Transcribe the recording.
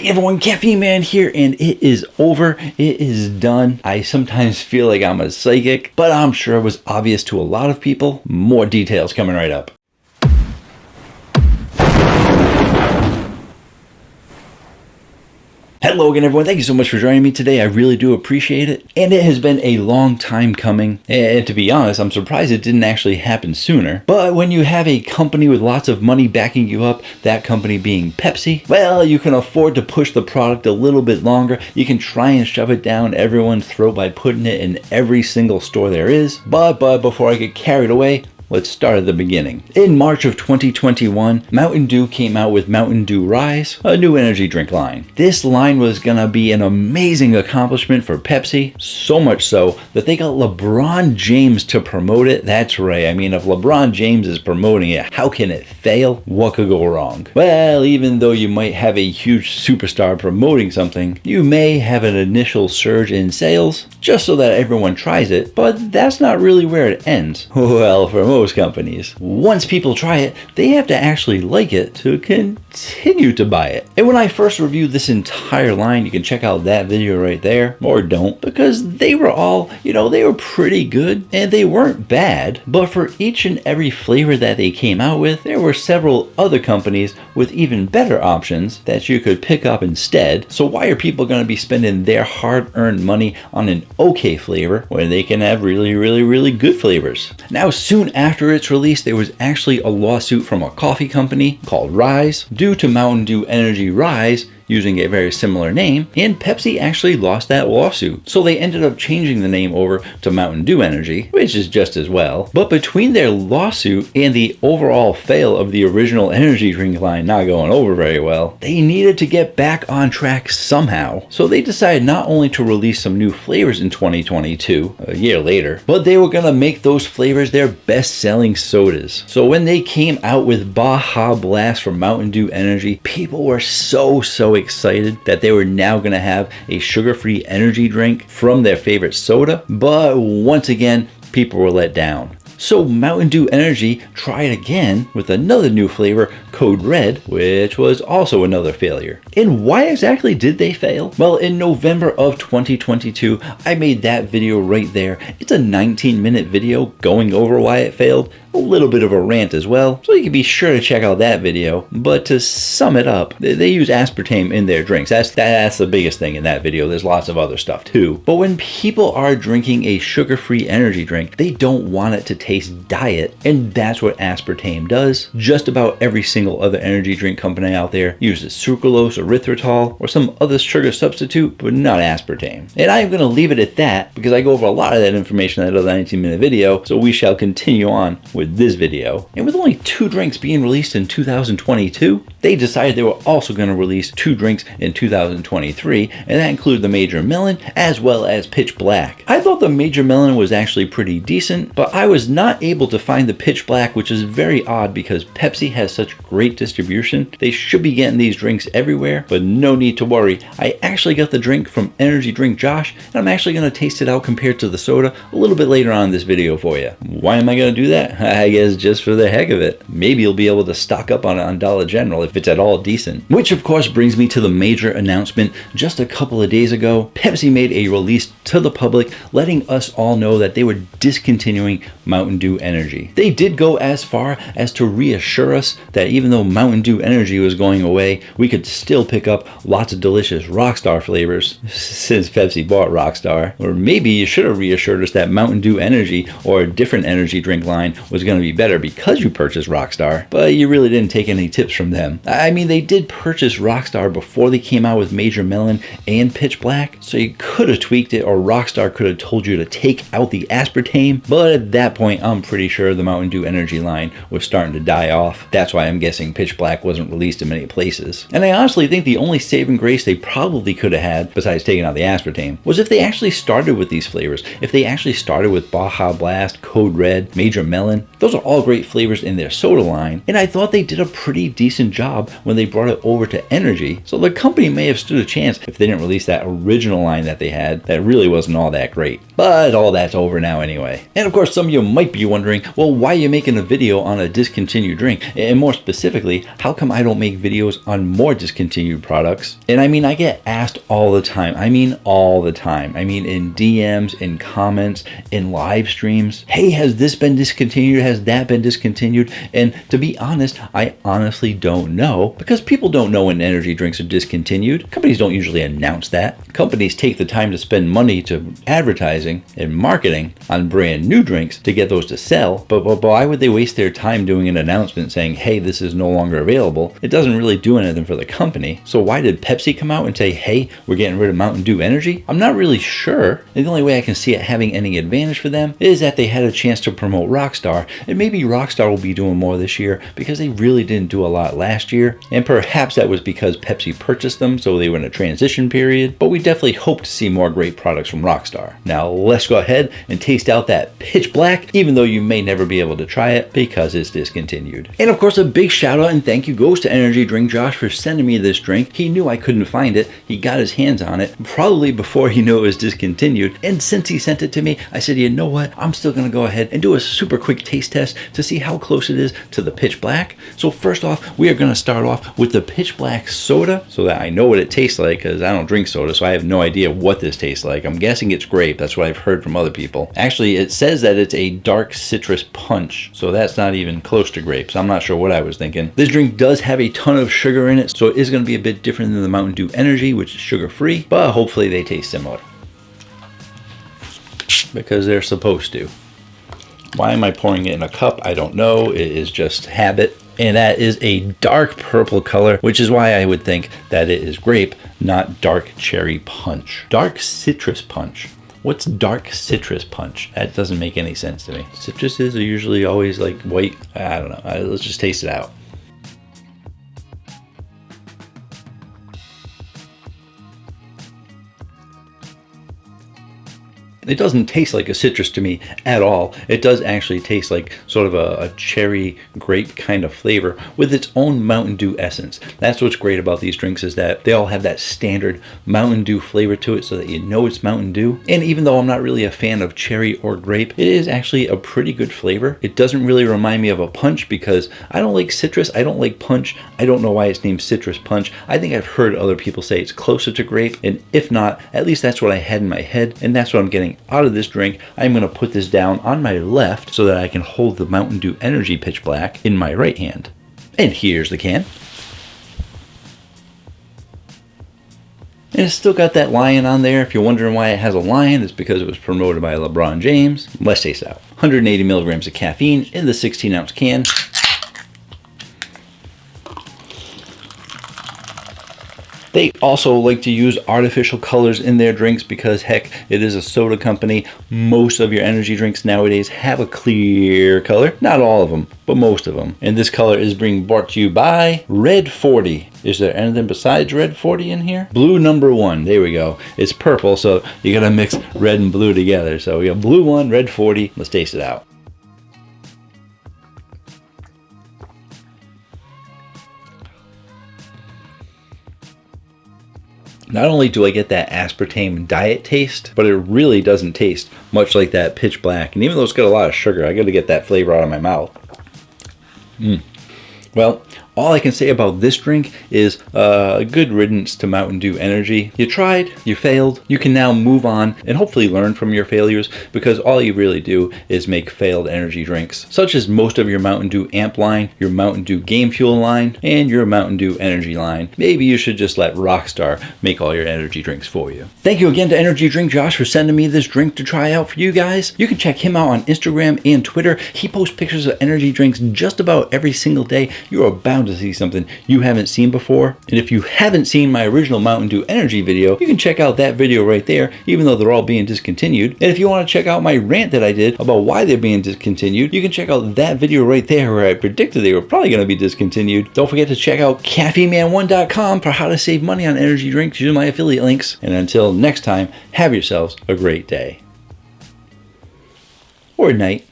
Hey everyone, Caffeine Man here, and it is over. It is done. I sometimes feel like I'm a psychic, but I'm sure it was obvious to a lot of people. More details coming right up. Hello again everyone, thank you so much for joining me today. I really do appreciate it. And it has been a long time coming. And to be honest, I'm surprised it didn't actually happen sooner. But when you have a company with lots of money backing you up, that company being Pepsi, well, you can afford to push the product a little bit longer. You can try and shove it down everyone's throat by putting it in every single store there is. But before I get carried away, let's start at the beginning. In March of 2021, Mountain Dew came out with Mountain Dew Rise, a new energy drink line. This line was gonna be an amazing accomplishment for Pepsi, so much so that they got Lebron James to promote it. That's right, I mean, if LeBron James is promoting it, how can it fail? What could go wrong? Well, even though you might have a huge superstar promoting something, you may have an initial surge in sales just so that everyone tries it, but that's not really where it ends. Well, for most companies, once people try it, they have to actually like it to continue to buy it. And when I first reviewed this entire line, you can check out that video right there, or don't, because they were all, they were pretty good and they weren't bad. But for each and every flavor that they came out with, there were several other companies with even better options that you could pick up instead. So why are people going to be spending their hard-earned money on an okay flavor when they can have really good flavors? Now, soon after its release, there was actually a lawsuit from a coffee company called Rise due to Mountain Dew Energy Rise using a very similar name, and Pepsi actually lost that lawsuit. So they ended up changing the name over to Mountain Dew Energy, which is just as well. But between their lawsuit and the overall fail of the original energy drink line not going over very well, they needed to get back on track somehow. So they decided not only to release some new flavors in 2022, a year later, but they were gonna make those flavors their best-selling sodas. So when they came out with Baja Blast from Mountain Dew Energy, people were so excited that they were now going to have a sugar-free energy drink from their favorite soda, but once again, people were let down. So Mountain Dew Energy tried again with another new flavor, Code Red, which was also another failure. And why exactly did they fail? Well, in November of 2022, I made that video right there. It's a 19-minute video going over why it failed, a little bit of a rant as well, so you can be sure to check out that video. But to sum it up, they use aspartame in their drinks. That's the biggest thing in that video. There's lots of other stuff too. But when people are drinking a sugar-free energy drink, they don't want it to taste diet, and that's what aspartame does. Just about every single other energy drink company out there uses sucralose, erythritol, or some other sugar substitute, but not aspartame. And I'm going to leave it at that because I go over a lot of that information in that other 19-minute video, so we shall continue on with this video. And with only 2 drinks being released in 2022, they decided they were also going to release 2 drinks in 2023, and that included the Major Melon as well as Pitch Black. I thought the Major Melon was actually pretty decent, but I was not able to find the Pitch Black, which is very odd because Pepsi has such great distribution. They should be getting these drinks everywhere, but no need to worry. I actually got the drink from Energy Drink Josh, and I'm actually going to taste it out compared to the soda a little bit later on in this video for you. Why am I going to do that? I guess just for the heck of it. Maybe you'll be able to stock up on it on Dollar General if it's at all decent. Which of course brings me to the major announcement. Just a couple of days ago, Pepsi made a release to the public letting us all know that they were discontinuing Mountain Dew Energy. They did go as far as to reassure us that even though Mountain Dew Energy was going away, we could still pick up lots of delicious Rockstar flavors since Pepsi bought Rockstar. Or maybe you should have reassured us that Mountain Dew Energy or a different energy drink line was going to be better because you purchased Rockstar, but you really didn't take any tips from them. I mean, they did purchase Rockstar before they came out with Major Melon and Pitch Black, so you could have tweaked it, or Rockstar could have told you to take out the aspartame, but at that point, I'm pretty sure the Mountain Dew Energy line was starting to die off. That's why I'm guessing Pitch Black wasn't released in many places. And I honestly think the only saving grace they probably could have had, besides taking out the aspartame, was if they actually started with these flavors. If they actually started with Baja Blast, Code Red, Major Melon, Those are all great flavors in their soda line, and I thought they did a pretty decent job when they brought it over to energy, so the company may have stood a chance if they didn't release that original line that they had that really wasn't all that great. But all that's over now anyway. And of course, some of you might be wondering, well, why are you making a video on a discontinued drink? And more specifically, how come I don't make videos on more discontinued products? And I mean, I get asked all the time. I mean, all the time. I mean, in DMs, in comments, in live streams. Hey, has this been discontinued? Has that been discontinued? And to be honest, I honestly don't know, because people don't know when energy drinks are discontinued. Companies don't usually announce that. Companies take the time to spend money to advertising and marketing on brand new drinks to get those to sell, but why would they waste their time doing an announcement saying, hey, this is no longer available? It doesn't really do anything for the company. So why did Pepsi come out and say, hey, we're getting rid of Mountain Dew Energy? I'm not really sure. And the only way I can see it having any advantage for them is that they had a chance to promote Rockstar, and maybe Rockstar will be doing more this year because they really didn't do a lot last year, and perhaps that was because Pepsi purchased them, so they were in a transition period, but we definitely hope to see more great products from Rockstar. Now let's go ahead and taste out that Pitch Black, even though you may never be able to try it because it's discontinued. And of course, a big shout out and thank you goes to Energy Drink Josh for sending me this drink. He knew I couldn't find it. He got his hands on it probably before he knew it was discontinued, and since he sent it to me, I said, you know what, I'm still gonna go ahead and do a super quick taste test to see how close it is to the Pitch Black. So first off, we are gonna start off with the Pitch Black soda so that I know what it tastes like, because I don't drink soda, so I have no idea what this tastes like. I'm guessing it's grape. That's what I've heard from other people. Actually, it says that it's a dark citrus punch, so that's not even close to grape, so I'm not sure what I was thinking. This drink does have a ton of sugar in it, so it is going to be a bit different than the Mountain Dew Energy, which is sugar-free, but hopefully they taste similar, because they're supposed to. Why am I pouring it in a cup? I don't know. It is just habit. And that is a dark purple color, which is why I would think that it is grape, not dark cherry punch. Dark citrus punch. What's dark citrus punch? That doesn't make any sense to me. Citruses are usually always like white. I don't know. Let's just taste it out. It doesn't taste like a citrus to me at all. It does actually taste like sort of a cherry grape kind of flavor with its own Mountain Dew essence. That's what's great about these drinks, is that they all have that standard Mountain Dew flavor to it so that you know it's Mountain Dew. And even though I'm not really a fan of cherry or grape, it is actually a pretty good flavor. It doesn't really remind me of a punch because I don't like citrus. I don't like punch. I don't know why it's named citrus punch. I think I've heard other people say it's closer to grape, and if not, at least that's what I had in my head, and that's what I'm getting out of this drink. I'm going to put this down on my left so that I can hold the Mountain Dew Energy Pitch Black in my right hand. And here's the can. And it's still got that lion on there. If you're wondering why it has a lion, it's because it was promoted by Lebron James. Let's taste it out. 180 milligrams of caffeine in the 16-ounce can. They also like to use artificial colors in their drinks because, heck, it is a soda company. Most of your energy drinks nowadays have a clear color. Not all of them, but most of them. And this color is being brought to you by Red 40. Is there anything besides Red 40 in here? Blue number 1. There we go. It's purple, so you gotta mix red and blue together. So we got blue 1, red 40. Let's taste it out. Not only do I get that aspartame diet taste, but it really doesn't taste much like that Pitch Black. And even though it's got a lot of sugar, I got to get that flavor out of my mouth. Well, all I can say about this drink is a good riddance to Mountain Dew Energy. You tried, you failed, you can now move on and hopefully learn from your failures, because all you really do is make failed energy drinks, such as most of your Mountain Dew Amp line, your Mountain Dew Game Fuel line, and your Mountain Dew Energy line. Maybe you should just let Rockstar make all your energy drinks for you. Thank you again to Energy Drink Josh for sending me this drink to try out for you guys. You can check him out on Instagram and Twitter. He posts pictures of energy drinks just about every single day. You are bound to see something you haven't seen before. And if you haven't seen my original Mountain Dew Energy video, you can check out that video right there, even though they're all being discontinued. And if you want to check out my rant that I did about why they're being discontinued, you can check out that video right there where I predicted they were probably going to be discontinued. Don't forget to check out caffeineman1.com for how to save money on energy drinks using my affiliate links. And until next time, have yourselves a great day. Or night.